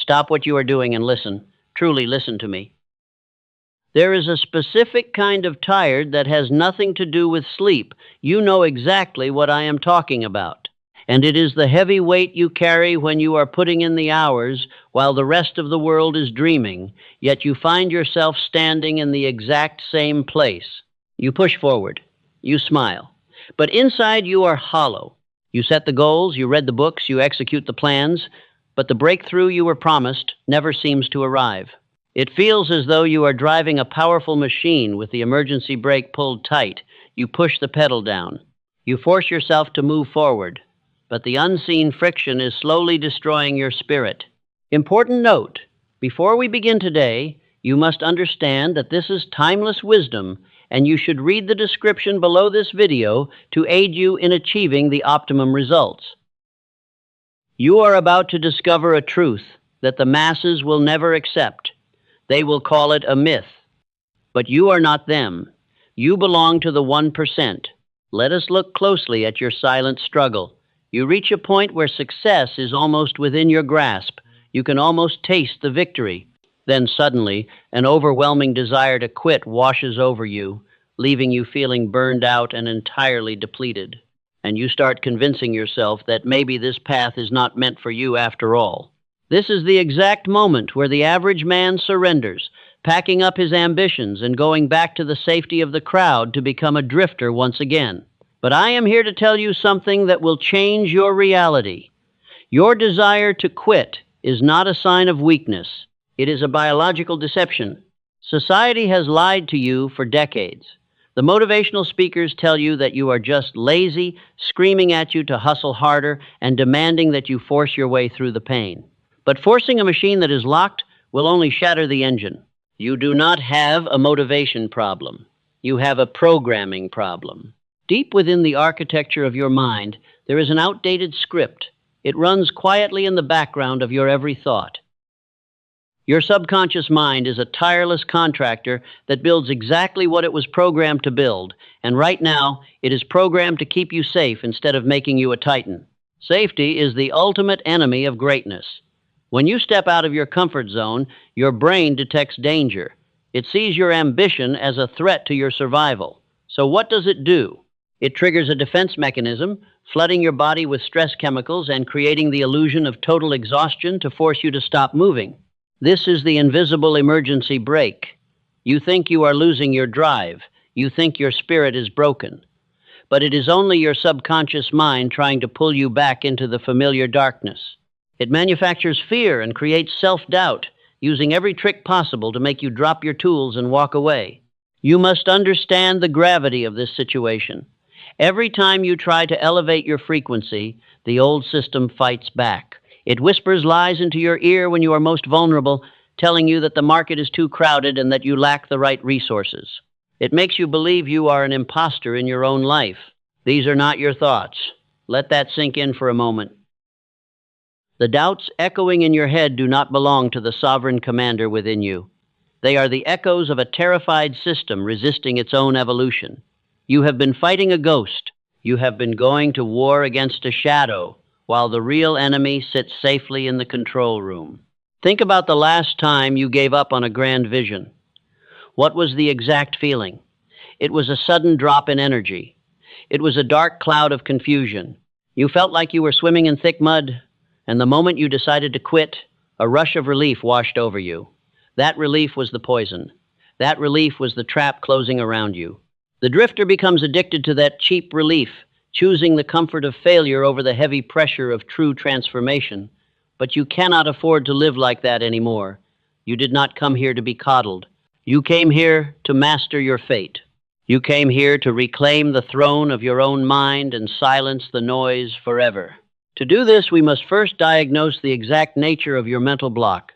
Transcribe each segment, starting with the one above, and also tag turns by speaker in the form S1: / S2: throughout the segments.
S1: Stop what you are doing and listen. Truly listen to me. There is a specific kind of tired that has nothing to do with sleep. You know exactly what I am talking about. And it is the heavy weight you carry when you are putting in the hours while the rest of the world is dreaming, yet you find yourself standing in the exact same place. You push forward. You smile. But inside you are hollow. You set the goals, you read the books, you execute the plans, but the breakthrough you were promised never seems to arrive. It feels as though you are driving a powerful machine with the emergency brake pulled tight. You push the pedal down. You force yourself to move forward, but the unseen friction is slowly destroying your spirit. Important note, before we begin today, you must understand that this is timeless wisdom, and you should read the description below this video to aid you in achieving the optimum results. You are about to discover a truth that the masses will never accept. They will call it a myth. But you are not them. You belong to the 1%. Let us look closely at your silent struggle. You reach a point where success is almost within your grasp. You can almost taste the victory. Then suddenly, an overwhelming desire to quit washes over you, leaving you feeling burned out and entirely depleted. And you start convincing yourself that maybe this path is not meant for you after all. This is the exact moment where the average man surrenders, packing up his ambitions and going back to the safety of the crowd to become a drifter once again. But I am here to tell you something that will change your reality. Your desire to quit is not a sign of weakness. It is a biological deception. Society has lied to you for decades. The motivational speakers tell you that you are just lazy, screaming at you to hustle harder, and demanding that you force your way through the pain. But forcing a machine that is locked will only shatter the engine. You do not have a motivation problem. You have a programming problem. Deep within the architecture of your mind, there is an outdated script. It runs quietly in the background of your every thought. Your subconscious mind is a tireless contractor that builds exactly what it was programmed to build, and right now, it is programmed to keep you safe instead of making you a titan. Safety is the ultimate enemy of greatness. When you step out of your comfort zone, your brain detects danger. It sees your ambition as a threat to your survival. So what does it do? It triggers a defense mechanism, flooding your body with stress chemicals and creating the illusion of total exhaustion to force you to stop moving. This is the invisible emergency brake. You think you are losing your drive. You think your spirit is broken. But it is only your subconscious mind trying to pull you back into the familiar darkness. It manufactures fear and creates self-doubt, using every trick possible to make you drop your tools and walk away. You must understand the gravity of this situation. Every time you try to elevate your frequency, the old system fights back. It whispers lies into your ear when you are most vulnerable, telling you that the market is too crowded and that you lack the right resources. It makes you believe you are an imposter in your own life. These are not your thoughts. Let that sink in for a moment. The doubts echoing in your head do not belong to the sovereign commander within you. They are the echoes of a terrified system resisting its own evolution. You have been fighting a ghost. You have been going to war against a shadow, while the real enemy sits safely in the control room. Think about the last time you gave up on a grand vision. What was the exact feeling? It was a sudden drop in energy. It was a dark cloud of confusion. You felt like you were swimming in thick mud, and the moment you decided to quit, a rush of relief washed over you. That relief was the poison. That relief was the trap closing around you. The drifter becomes addicted to that cheap relief, choosing the comfort of failure over the heavy pressure of true transformation. But you cannot afford to live like that anymore. You did not come here to be coddled. You came here to master your fate. You came here to reclaim the throne of your own mind and silence the noise forever. To do this, we must first diagnose the exact nature of your mental block.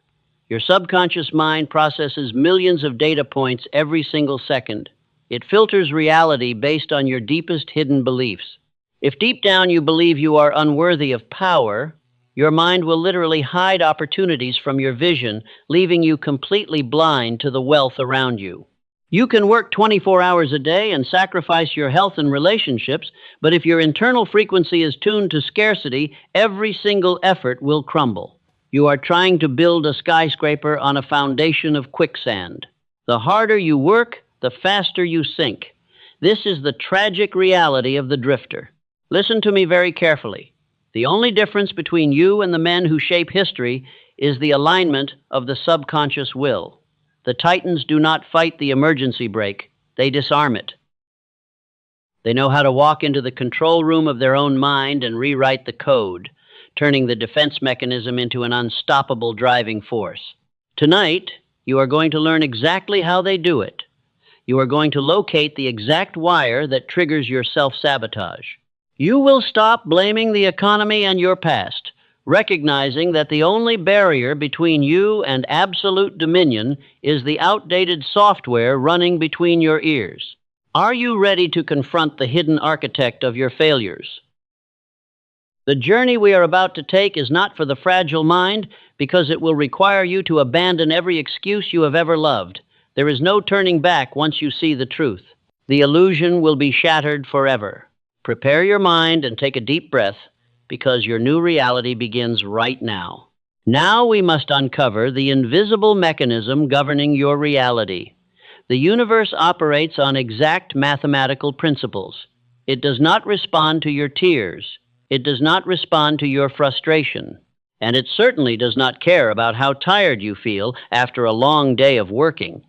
S1: Your subconscious mind processes millions of data points every single second. It filters reality based on your deepest hidden beliefs. If deep down you believe you are unworthy of power, your mind will literally hide opportunities from your vision, leaving you completely blind to the wealth around you. You can work 24 hours a day and sacrifice your health and relationships, but if your internal frequency is tuned to scarcity, every single effort will crumble. You are trying to build a skyscraper on a foundation of quicksand. The harder you work, the faster you sink. This is the tragic reality of the drifter. Listen to me very carefully. The only difference between you and the men who shape history is the alignment of the subconscious will. The Titans do not fight the emergency brake, they disarm it. They know how to walk into the control room of their own mind and rewrite the code, turning the defense mechanism into an unstoppable driving force. Tonight, you are going to learn exactly how they do it. You are going to locate the exact wire that triggers your self-sabotage. You will stop blaming the economy and your past, recognizing that the only barrier between you and absolute dominion is the outdated software running between your ears. Are you ready to confront the hidden architect of your failures? The journey we are about to take is not for the fragile mind because it will require you to abandon every excuse you have ever loved. There is no turning back once you see the truth. The illusion will be shattered forever. Prepare your mind and take a deep breath because your new reality begins right now. Now we must uncover the invisible mechanism governing your reality. The universe operates on exact mathematical principles. It does not respond to your tears. It does not respond to your frustration. And it certainly does not care about how tired you feel after a long day of working.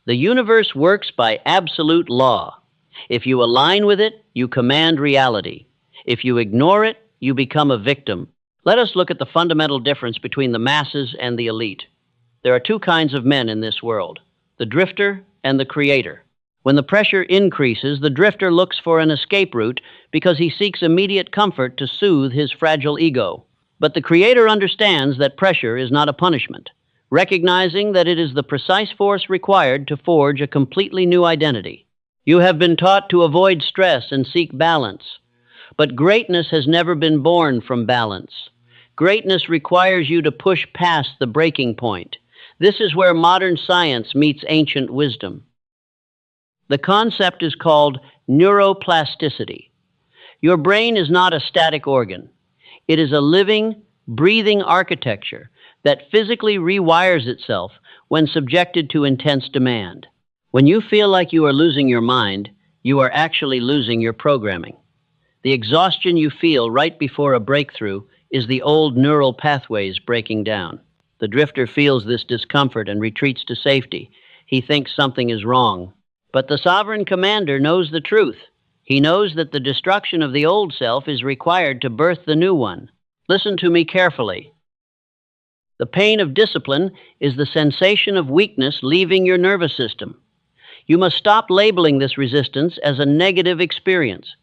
S1: The universe works by absolute law. If you align with it, you command reality. If you ignore it, you become a victim. Let us look at the fundamental difference between the masses and the elite. There are two kinds of men in this world, the drifter and the creator. When the pressure increases, the drifter looks for an escape route because he seeks immediate comfort to soothe his fragile ego. But the creator understands that pressure is not a punishment, recognizing that it is the precise force required to forge a completely new identity. You have been taught to avoid stress and seek balance, but greatness has never been born from balance. Greatness requires you to push past the breaking point. This is where modern science meets ancient wisdom. The concept is called neuroplasticity. Your brain is not a static organ. It is a living, breathing architecture that physically rewires itself when subjected to intense demand. When you feel like you are losing your mind, you are actually losing your programming. The exhaustion you feel right before a breakthrough is the old neural pathways breaking down. The drifter feels this discomfort and retreats to safety. He thinks something is wrong. But the sovereign commander knows the truth. He knows that the destruction of the old self is required to birth the new one. Listen to me carefully. The pain of discipline is the sensation of weakness leaving your nervous system. You must stop labeling this resistance as a negative experience.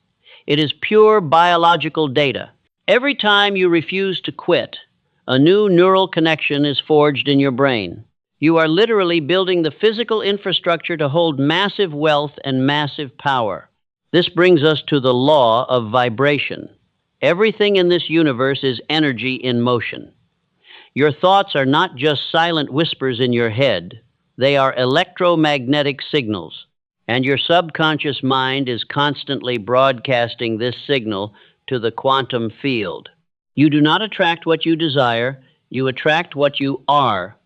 S1: It is pure biological data. Every time you refuse to quit, a new neural connection is forged in your brain. You are literally building the physical infrastructure to hold massive wealth and massive power. This brings us to the law of vibration. Everything in this universe is energy in motion. Your thoughts are not just silent whispers in your head. They are electromagnetic signals, and your subconscious mind is constantly broadcasting this signal to the quantum field. You do not attract what you desire, you attract what you are.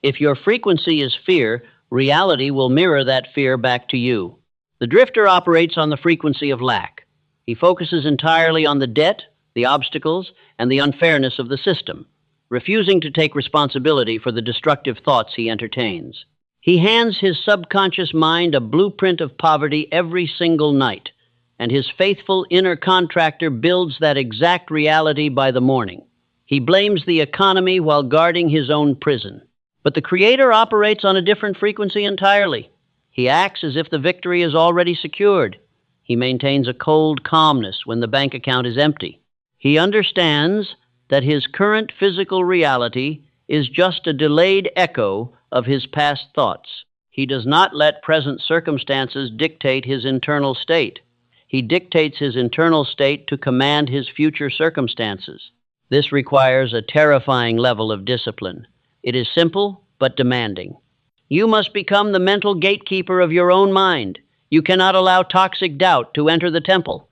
S1: If your frequency is fear, reality will mirror that fear back to you. The drifter operates on the frequency of lack. He focuses entirely on the debt, the obstacles, and the unfairness of the system, refusing to take responsibility for the destructive thoughts he entertains. He hands his subconscious mind a blueprint of poverty every single night, and his faithful inner contractor builds that exact reality by the morning. He blames the economy while guarding his own prison. But the Creator operates on a different frequency entirely. He acts as if the victory is already secured. He maintains a cold calmness when the bank account is empty. He understands that his current physical reality is just a delayed echo of his past thoughts. He does not let present circumstances dictate his internal state. He dictates his internal state to command his future circumstances. This requires a terrifying level of discipline. It is simple but demanding. You must become the mental gatekeeper of your own mind. You cannot allow toxic doubt to enter the temple.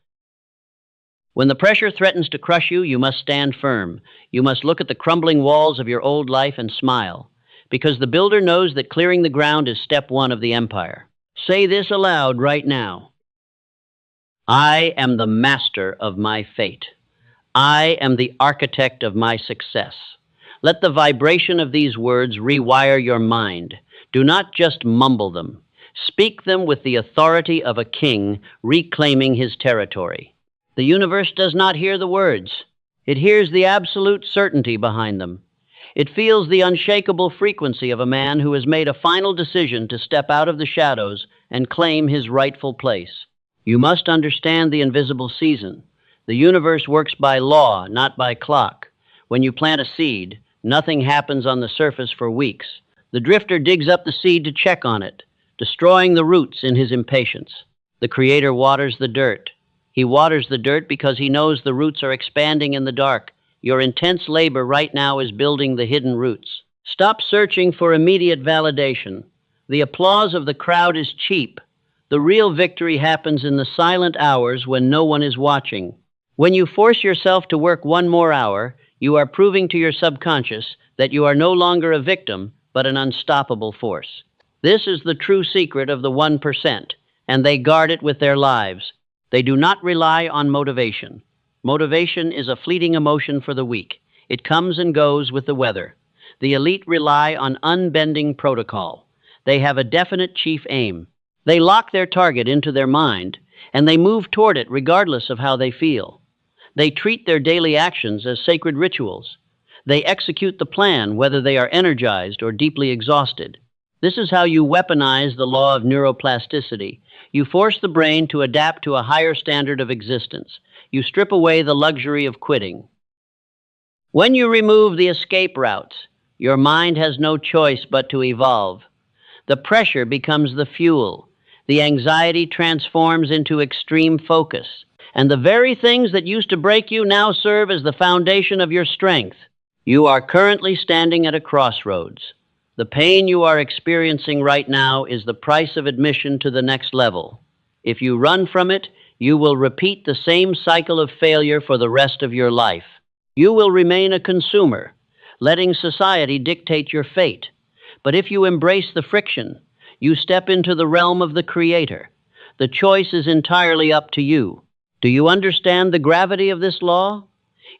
S1: When the pressure threatens to crush you, you must stand firm. You must look at the crumbling walls of your old life and smile, because the builder knows that clearing the ground is step one of the empire. Say this aloud right now. I am the master of my fate. I am the architect of my success. Let the vibration of these words rewire your mind. Do not just mumble them. Speak them with the authority of a king reclaiming his territory. The universe does not hear the words. It hears the absolute certainty behind them. It feels the unshakable frequency of a man who has made a final decision to step out of the shadows and claim his rightful place. You must understand the invisible season. The universe works by law, not by clock. When you plant a seed, nothing happens on the surface for weeks. The drifter digs up the seed to check on it, destroying the roots in his impatience. The Creator waters the dirt. He waters the dirt because he knows the roots are expanding in the dark. Your intense labor right now is building the hidden roots. Stop searching for immediate validation. The applause of the crowd is cheap. The real victory happens in the silent hours when no one is watching. When you force yourself to work one more hour, you are proving to your subconscious that you are no longer a victim, but an unstoppable force. This is the true secret of the 1%, and they guard it with their lives. They do not rely on motivation. Motivation is a fleeting emotion for the weak. It comes and goes with the weather. The elite rely on unbending protocol. They have a definite chief aim. They lock their target into their mind, and they move toward it regardless of how they feel. They treat their daily actions as sacred rituals. They execute the plan whether they are energized or deeply exhausted. This is how you weaponize the law of neuroplasticity. You force the brain to adapt to a higher standard of existence. You strip away the luxury of quitting. When you remove the escape routes, your mind has no choice but to evolve. The pressure becomes the fuel. The anxiety transforms into extreme focus. And the very things that used to break you now serve as the foundation of your strength. You are currently standing at a crossroads. The pain you are experiencing right now is the price of admission to the next level. If you run from it, you will repeat the same cycle of failure for the rest of your life. You will remain a consumer, letting society dictate your fate. But if you embrace the friction, you step into the realm of the Creator. The choice is entirely up to you. Do you understand the gravity of this law?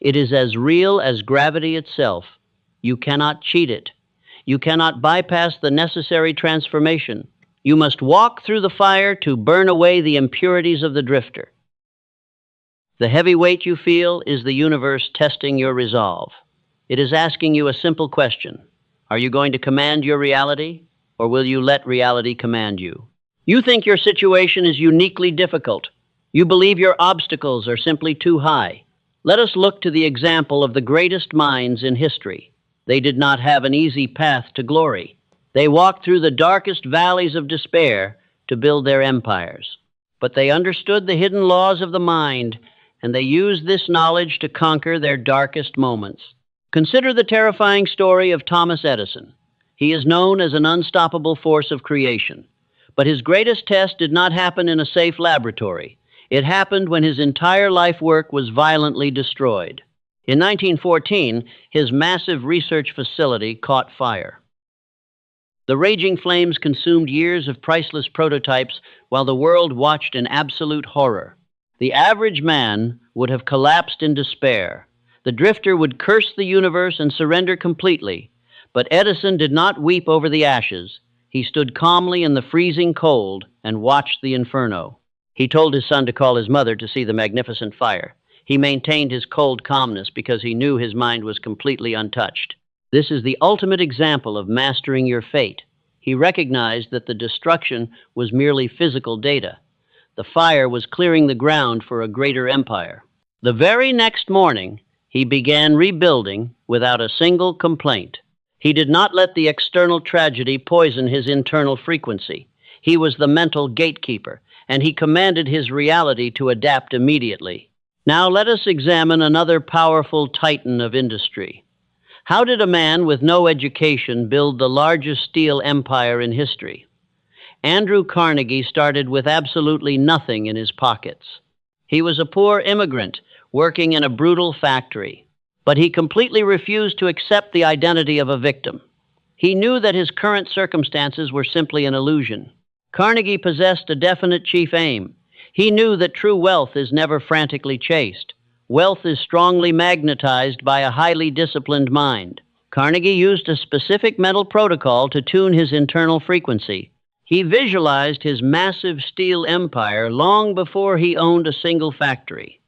S1: It is as real as gravity itself. You cannot cheat it. You cannot bypass the necessary transformation. You must walk through the fire to burn away the impurities of the drifter. The heavy weight you feel is the universe testing your resolve. It is asking you a simple question. Are you going to command your reality, or will you let reality command you? You think your situation is uniquely difficult. You believe your obstacles are simply too high. Let us look to the example of the greatest minds in history. They did not have an easy path to glory. They walked through the darkest valleys of despair to build their empires. But they understood the hidden laws of the mind, and they used this knowledge to conquer their darkest moments. Consider the terrifying story of Thomas Edison. He is known as an unstoppable force of creation. But his greatest test did not happen in a safe laboratory. It happened when his entire life work was violently destroyed. In 1914, his massive research facility caught fire. The raging flames consumed years of priceless prototypes while the world watched in absolute horror. The average man would have collapsed in despair. The drifter would curse the universe and surrender completely. But Edison did not weep over the ashes. He stood calmly in the freezing cold and watched the inferno. He told his son to call his mother to see the magnificent fire. He maintained his cold calmness because he knew his mind was completely untouched. This is the ultimate example of mastering your fate. He recognized that the destruction was merely physical data. The fire was clearing the ground for a greater empire. The very next morning, he began rebuilding without a single complaint. He did not let the external tragedy poison his internal frequency. He was the mental gatekeeper, and he commanded his reality to adapt immediately. Now let us examine another powerful titan of industry. How did a man with no education build the largest steel empire in history? Andrew Carnegie started with absolutely nothing in his pockets. He was a poor immigrant working in a brutal factory. But he completely refused to accept the identity of a victim. He knew that his current circumstances were simply an illusion. Carnegie possessed a definite chief aim. He knew that true wealth is never frantically chased. Wealth is strongly magnetized by a highly disciplined mind. Carnegie used a specific mental protocol to tune his internal frequency. He visualized his massive steel empire long before he owned a single factory.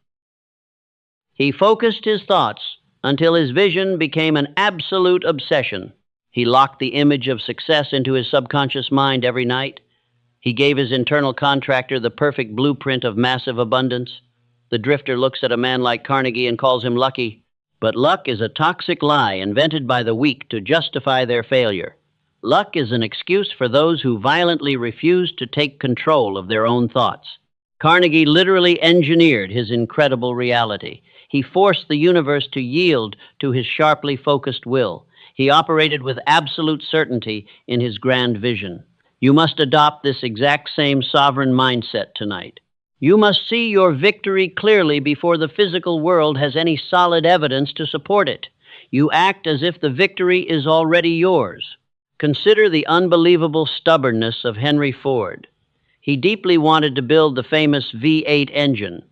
S1: He focused his thoughts until his vision became an absolute obsession. He locked the image of success into his subconscious mind every night. He gave his internal contractor the perfect blueprint of massive abundance. The drifter looks at a man like Carnegie and calls him lucky. But luck is a toxic lie invented by the weak to justify their failure. Luck is an excuse for those who violently refuse to take control of their own thoughts. Carnegie literally engineered his incredible reality. He forced the universe to yield to his sharply focused will. He operated with absolute certainty in his grand vision. You must adopt this exact same sovereign mindset tonight. You must see your victory clearly before the physical world has any solid evidence to support it. You act as if the victory is already yours. Consider the unbelievable stubbornness of Henry Ford. He deeply wanted to build the famous V8 engine.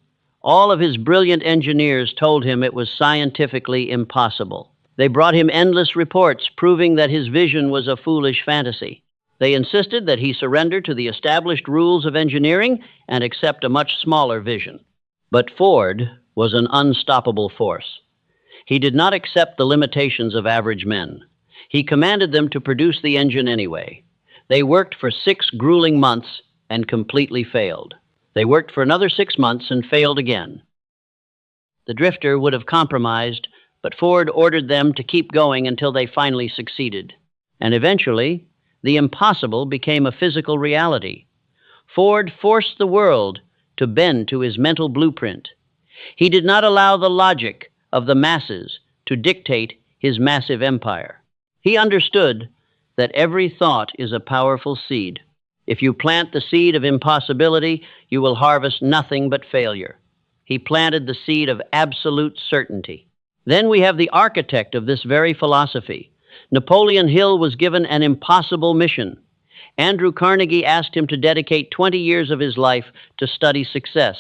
S1: All of his brilliant engineers told him it was scientifically impossible. They brought him endless reports proving that his vision was a foolish fantasy. They insisted that he surrender to the established rules of engineering and accept a much smaller vision. But Ford was an unstoppable force. He did not accept the limitations of average men. He commanded them to produce the engine anyway. They worked for 6 grueling months and completely failed. They worked for another 6 months and failed again. The drifter would have compromised, but Ford ordered them to keep going until they finally succeeded. And eventually, the impossible became a physical reality. Ford forced the world to bend to his mental blueprint. He did not allow the logic of the masses to dictate his massive empire. He understood that every thought is a powerful seed. If you plant the seed of impossibility, you will harvest nothing but failure. He planted the seed of absolute certainty. Then we have the architect of this very philosophy. Napoleon Hill was given an impossible mission. Andrew Carnegie asked him to dedicate 20 years of his life to study success.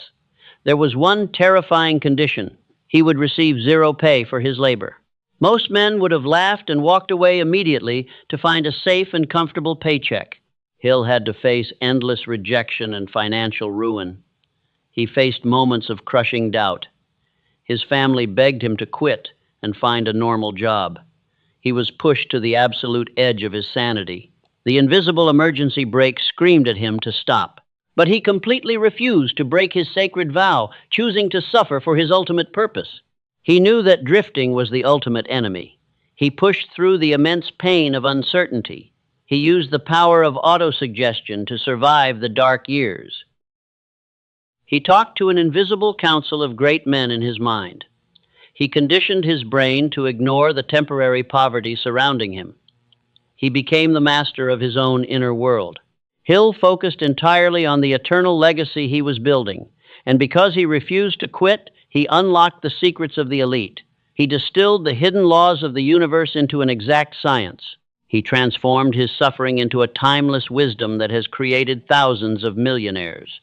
S1: There was one terrifying condition. He would receive 0 pay for his labor. Most men would have laughed and walked away immediately to find a safe and comfortable paycheck. Hill had to face endless rejection and financial ruin. He faced moments of crushing doubt. His family begged him to quit and find a normal job. He was pushed to the absolute edge of his sanity. The invisible emergency brake screamed at him to stop. But he completely refused to break his sacred vow, choosing to suffer for his ultimate purpose. He knew that drifting was the ultimate enemy. He pushed through the immense pain of uncertainty. He used the power of autosuggestion to survive the dark years. He talked to an invisible council of great men in his mind. He conditioned his brain to ignore the temporary poverty surrounding him. He became the master of his own inner world. Hill focused entirely on the eternal legacy he was building, and because he refused to quit, he unlocked the secrets of the elite. He distilled the hidden laws of the universe into an exact science. He transformed his suffering into a timeless wisdom that has created thousands of millionaires.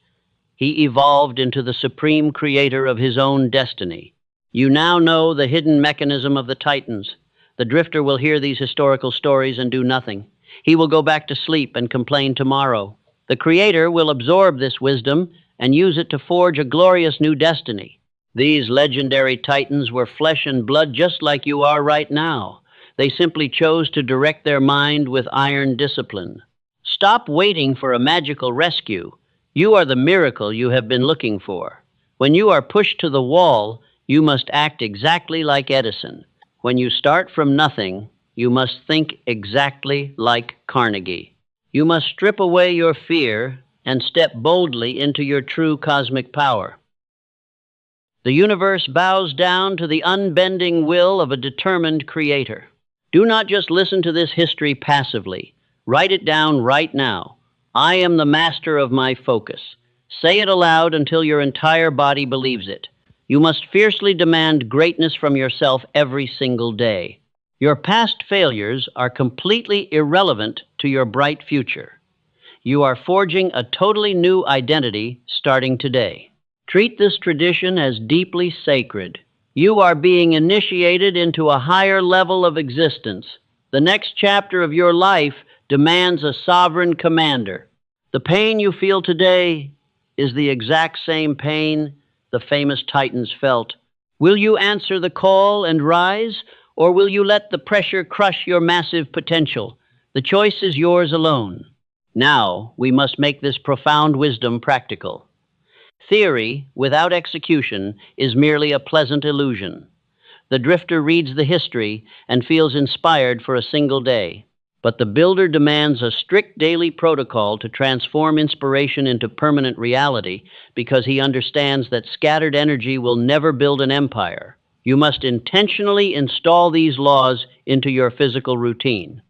S1: He evolved into the supreme creator of his own destiny. You now know the hidden mechanism of the Titans. The drifter will hear these historical stories and do nothing. He will go back to sleep and complain tomorrow. The Creator will absorb this wisdom and use it to forge a glorious new destiny. These legendary Titans were flesh and blood just like you are right now. They simply chose to direct their mind with iron discipline. Stop waiting for a magical rescue. You are the miracle you have been looking for. When you are pushed to the wall, you must act exactly like Edison. When you start from nothing, you must think exactly like Carnegie. You must strip away your fear and step boldly into your true cosmic power. The universe bows down to the unbending will of a determined creator. Do not just listen to this history passively. Write it down right now. I am the master of my focus. Say it aloud until your entire body believes it. You must fiercely demand greatness from yourself every single day. Your past failures are completely irrelevant to your bright future. You are forging a totally new identity starting today. Treat this tradition as deeply sacred. You are being initiated into a higher level of existence. The next chapter of your life demands a sovereign commander. The pain you feel today is the exact same pain the famous Titans felt. Will you answer the call and rise, or will you let the pressure crush your massive potential? The choice is yours alone. Now, we must make this profound wisdom practical. Theory, without execution, is merely a pleasant illusion. The drifter reads the history and feels inspired for a single day. But the builder demands a strict daily protocol to transform inspiration into permanent reality because he understands that scattered energy will never build an empire. You must intentionally install these laws into your physical routine.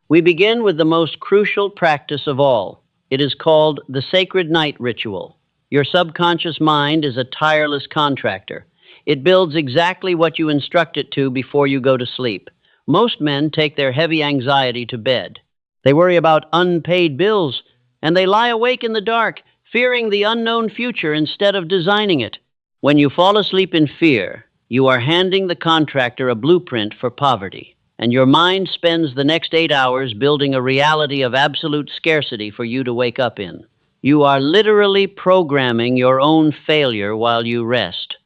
S1: We begin with the most crucial practice of all. It is called the Sacred Night Ritual. Your subconscious mind is a tireless contractor. It builds exactly what you instruct it to before you go to sleep. Most men take their heavy anxiety to bed. They worry about unpaid bills, and they lie awake in the dark, fearing the unknown future instead of designing it. When you fall asleep in fear, you are handing the contractor a blueprint for poverty, and your mind spends the next 8 hours building a reality of absolute scarcity for you to wake up in. You are literally programming your own failure while you rest.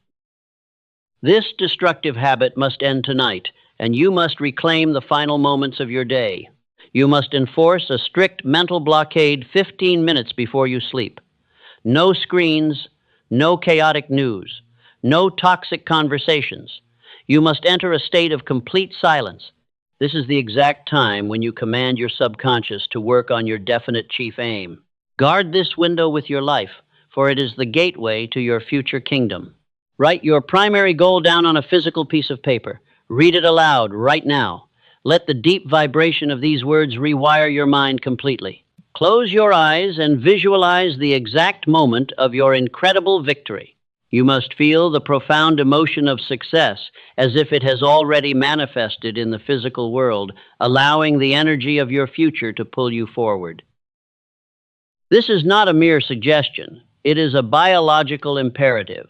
S1: This destructive habit must end tonight, and you must reclaim the final moments of your day. You must enforce a strict mental blockade 15 minutes before you sleep. No screens, no chaotic news, no toxic conversations. You must enter a state of complete silence. This is the exact time when you command your subconscious to work on your definite chief aim. Guard this window with your life, for it is the gateway to your future kingdom. Write your primary goal down on a physical piece of paper. Read it aloud right now. Let the deep vibration of these words rewire your mind completely. Close your eyes and visualize the exact moment of your incredible victory. You must feel the profound emotion of success as if it has already manifested in the physical world, allowing the energy of your future to pull you forward. This is not a mere suggestion. It is a biological imperative.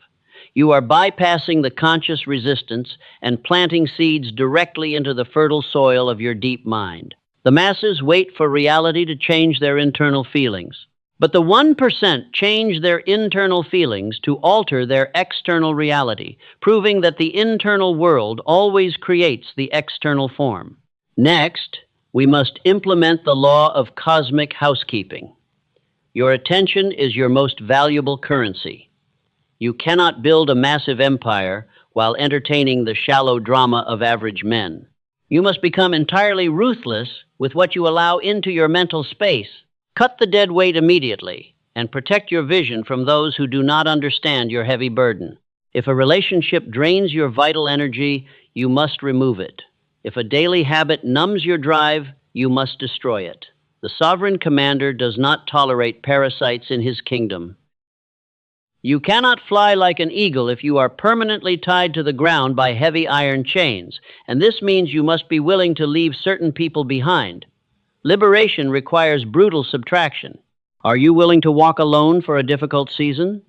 S1: You are bypassing the conscious resistance and planting seeds directly into the fertile soil of your deep mind. The masses wait for reality to change their internal feelings. But the 1% change their internal feelings to alter their external reality, proving that the internal world always creates the external form. Next, we must implement the law of cosmic housekeeping. Your attention is your most valuable currency. You cannot build a massive empire while entertaining the shallow drama of average men. You must become entirely ruthless with what you allow into your mental space. Cut the dead weight immediately and protect your vision from those who do not understand your heavy burden. If a relationship drains your vital energy, you must remove it. If a daily habit numbs your drive, you must destroy it. The sovereign commander does not tolerate parasites in his kingdom. You cannot fly like an eagle if you are permanently tied to the ground by heavy iron chains, and this means you must be willing to leave certain people behind. Liberation requires brutal subtraction. Are you willing to walk alone for a difficult season?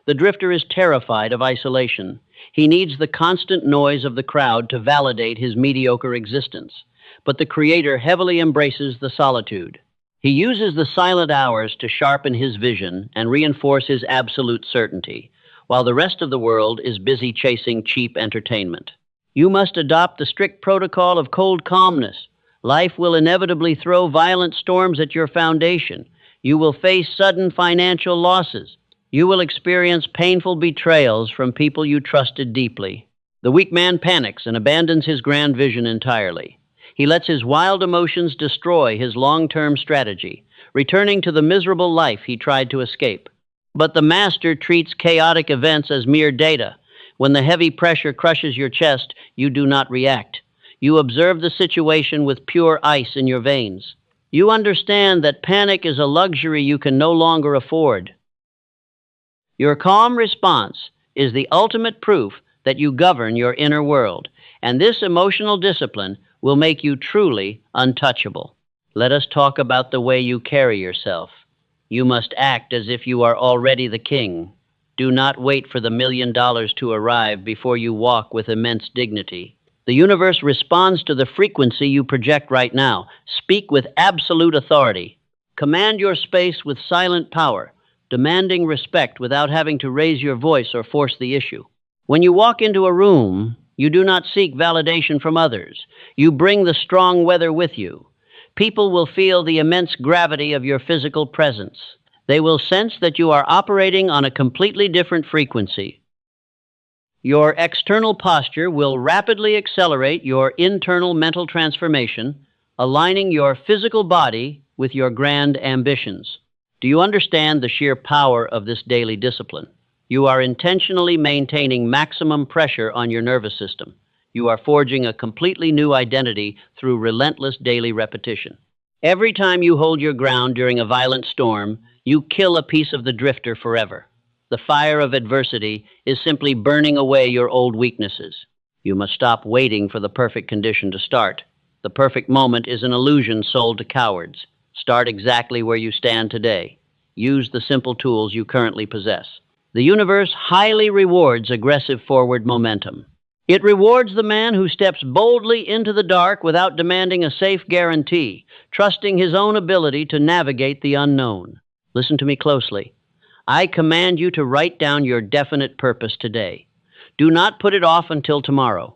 S1: The drifter is terrified of isolation. He needs the constant noise of the crowd to validate his mediocre existence, but the Creator heavily embraces the solitude. He uses the silent hours to sharpen his vision and reinforce his absolute certainty, while the rest of the world is busy chasing cheap entertainment. You must adopt the strict protocol of cold calmness. Life will inevitably throw violent storms at your foundation. You will face sudden financial losses. You will experience painful betrayals from people you trusted deeply. The weak man panics and abandons his grand vision entirely. He lets his wild emotions destroy his long-term strategy, returning to the miserable life he tried to escape. But the master treats chaotic events as mere data. When the heavy pressure crushes your chest, you do not react. You observe the situation with pure ice in your veins. You understand that panic is a luxury you can no longer afford. Your calm response is the ultimate proof that you govern your inner world, and this emotional discipline will make you truly untouchable. Let us talk about the way you carry yourself. You must act as if you are already the king. Do not wait for the $1,000,000 to arrive before you walk with immense dignity. The universe responds to the frequency you project right now. Speak with absolute authority. Command your space with silent power, demanding respect without having to raise your voice or force the issue. When you walk into a room, you do not seek validation from others. You bring the strong weather with you. People will feel the immense gravity of your physical presence. They will sense that you are operating on a completely different frequency. Your external posture will rapidly accelerate your internal mental transformation, aligning your physical body with your grand ambitions. Do you understand the sheer power of this daily discipline? You are intentionally maintaining maximum pressure on your nervous system. You are forging a completely new identity through relentless daily repetition. Every time you hold your ground during a violent storm, you kill a piece of the drifter forever. The fire of adversity is simply burning away your old weaknesses. You must stop waiting for the perfect condition to start. The perfect moment is an illusion sold to cowards. Start exactly where you stand today. Use the simple tools you currently possess. The universe highly rewards aggressive forward momentum. It rewards the man who steps boldly into the dark without demanding a safe guarantee, trusting his own ability to navigate the unknown. Listen to me closely. I command you to write down your definite purpose today. Do not put it off until tomorrow.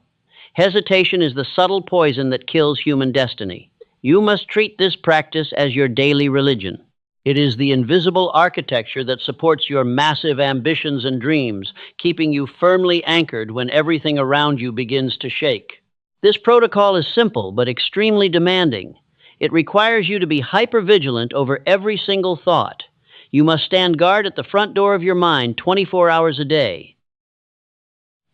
S1: Hesitation is the subtle poison that kills human destiny. You must treat this practice as your daily religion. It is the invisible architecture that supports your massive ambitions and dreams, keeping you firmly anchored when everything around you begins to shake. This protocol is simple but extremely demanding. It requires you to be hypervigilant over every single thought. You must stand guard at the front door of your mind 24 hours a day.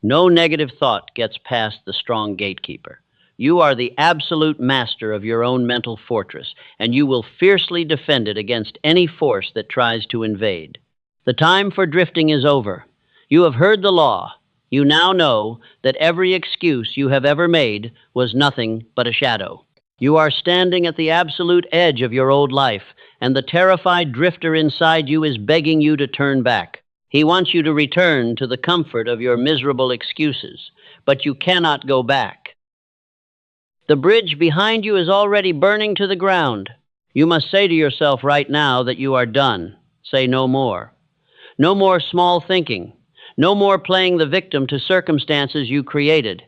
S1: No negative thought gets past the strong gatekeeper. You are the absolute master of your own mental fortress, and you will fiercely defend it against any force that tries to invade. The time for drifting is over. You have heard the law. You now know that every excuse you have ever made was nothing but a shadow. You are standing at the absolute edge of your old life, and the terrified drifter inside you is begging you to turn back. He wants you to return to the comfort of your miserable excuses, but you cannot go back. The bridge behind you is already burning to the ground. You must say to yourself right now that you are done. Say no more. No more small thinking. No more playing the victim to circumstances you created.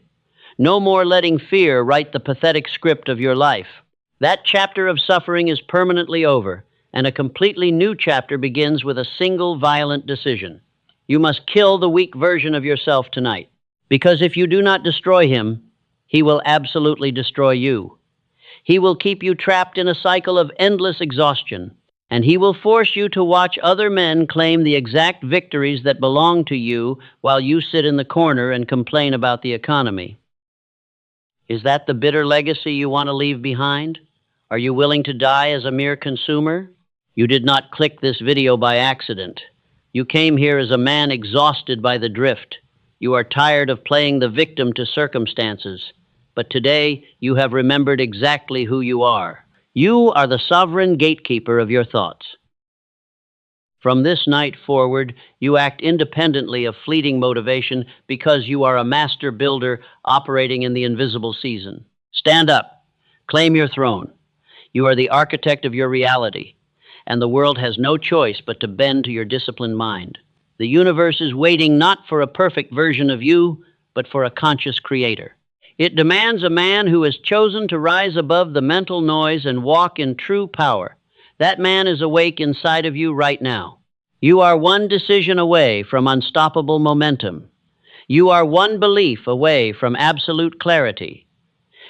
S1: No more letting fear write the pathetic script of your life. That chapter of suffering is permanently over, and a completely new chapter begins with a single violent decision. You must kill the weak version of yourself tonight, because if you do not destroy him, he will absolutely destroy you. He will keep you trapped in a cycle of endless exhaustion, and he will force you to watch other men claim the exact victories that belong to you while you sit in the corner and complain about the economy. Is that the bitter legacy you want to leave behind? Are you willing to die as a mere consumer? You did not click this video by accident. You came here as a man exhausted by the drift. You are tired of playing the victim to circumstances. But today, you have remembered exactly who you are. You are the sovereign gatekeeper of your thoughts. From this night forward, you act independently of fleeting motivation because you are a master builder operating in the invisible season. Stand up. Claim your throne. You are the architect of your reality, and the world has no choice but to bend to your disciplined mind. The universe is waiting not for a perfect version of you, but for a conscious creator. It demands a man who has chosen to rise above the mental noise and walk in true power. That man is awake inside of you right now. You are one decision away from unstoppable momentum. You are one belief away from absolute clarity.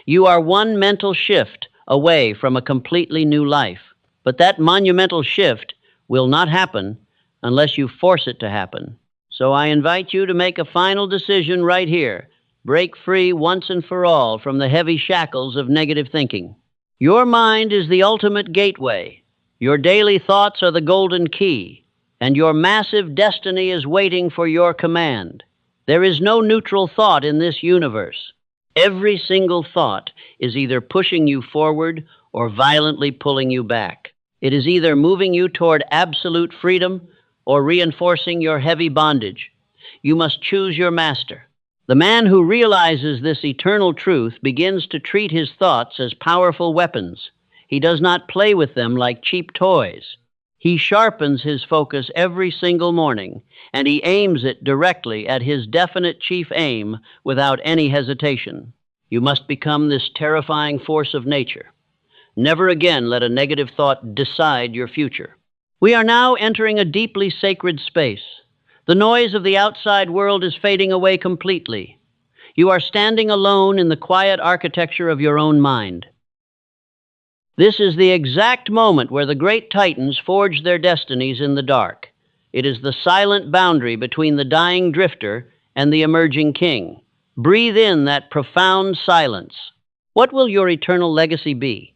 S1: You are one mental shift away from a completely new life. But that monumental shift will not happen unless you force it to happen. So I invite you to make a final decision right here. Break free once and for all from the heavy shackles of negative thinking. Your mind is the ultimate gateway. Your daily thoughts are the golden key. and your massive destiny is waiting for your command. There is no neutral thought in this universe. Every single thought is either pushing you forward or violently pulling you back. It is either moving you toward absolute freedom or reinforcing your heavy bondage. You must choose your master. The man who realizes this eternal truth begins to treat his thoughts as powerful weapons. He does not play with them like cheap toys. He sharpens his focus every single morning, and he aims it directly at his definite chief aim without any hesitation. You must become this terrifying force of nature. Never again let a negative thought decide your future. We are now entering a deeply sacred space. The noise of the outside world is fading away completely. You are standing alone in the quiet architecture of your own mind. This is the exact moment where the great titans forged their destinies in the dark. It is the silent boundary between the dying drifter and the emerging king. Breathe in that profound silence. What will your eternal legacy be?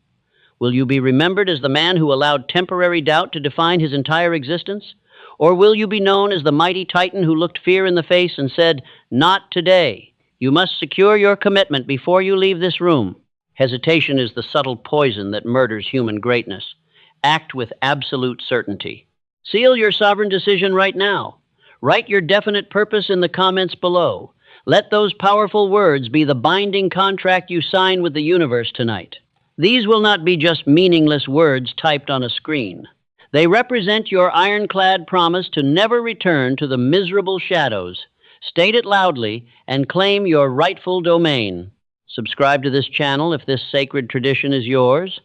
S1: Will you be remembered as the man who allowed temporary doubt to define his entire existence? Or will you be known as the mighty titan who looked fear in the face and said, "Not today. You must secure your commitment before you leave this room"? Hesitation is the subtle poison that murders human greatness. Act with absolute certainty. Seal your sovereign decision right now. Write your definite purpose in the comments below. Let those powerful words be the binding contract you sign with the universe tonight. These will not be just meaningless words typed on a screen. They represent your ironclad promise to never return to the miserable shadows. State it loudly and claim your rightful domain. Subscribe to this channel if this sacred tradition is yours.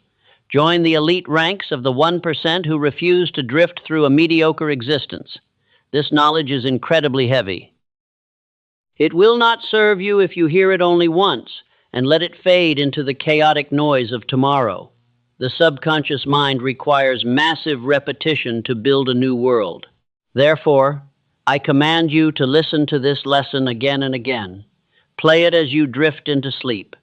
S1: Join the elite ranks of the 1% who refuse to drift through a mediocre existence. This knowledge is incredibly heavy. It will not serve you if you hear it only once and let it fade into the chaotic noise of tomorrow. The subconscious mind requires massive repetition to build a new world. Therefore, I command you to listen to this lesson again and again. Play it as you drift into sleep.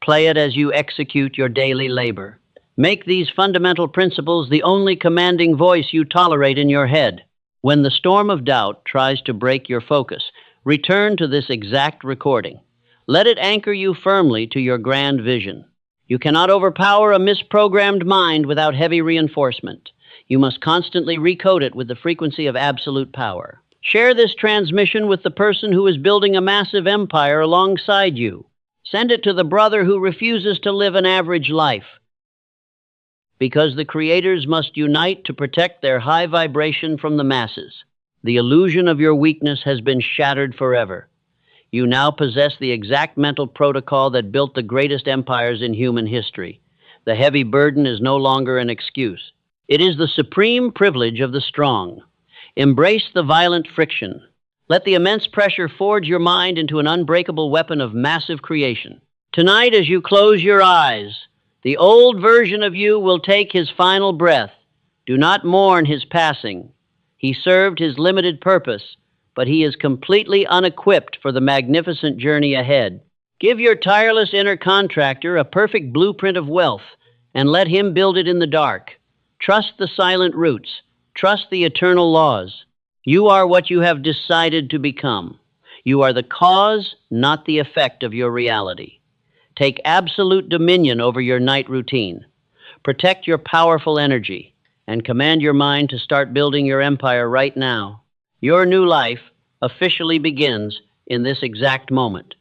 S1: Play it as you execute your daily labor. Make these fundamental principles the only commanding voice you tolerate in your head. When the storm of doubt tries to break your focus, return to this exact recording. Let it anchor you firmly to your grand vision. You cannot overpower a misprogrammed mind without heavy reinforcement. You must constantly recode it with the frequency of absolute power. Share this transmission with the person who is building a massive empire alongside you. Send it to the brother who refuses to live an average life. Because the creators must unite to protect their high vibration from the masses. The illusion of your weakness has been shattered forever. You now possess the exact mental protocol that built the greatest empires in human history. The heavy burden is no longer an excuse. It is the supreme privilege of the strong. Embrace the violent friction. Let the immense pressure forge your mind into an unbreakable weapon of massive creation. Tonight, as you close your eyes, the old version of you will take his final breath. Do not mourn his passing. He served his limited purpose, but he is completely unequipped for the magnificent journey ahead. Give your tireless inner contractor a perfect blueprint of wealth, and let him build it in the dark. Trust the silent roots. Trust the eternal laws. You are what you have decided to become. You are the cause, not the effect of your reality. Take absolute dominion over your night routine. Protect your powerful energy, and command your mind to start building your empire right now. Your new life officially begins in this exact moment.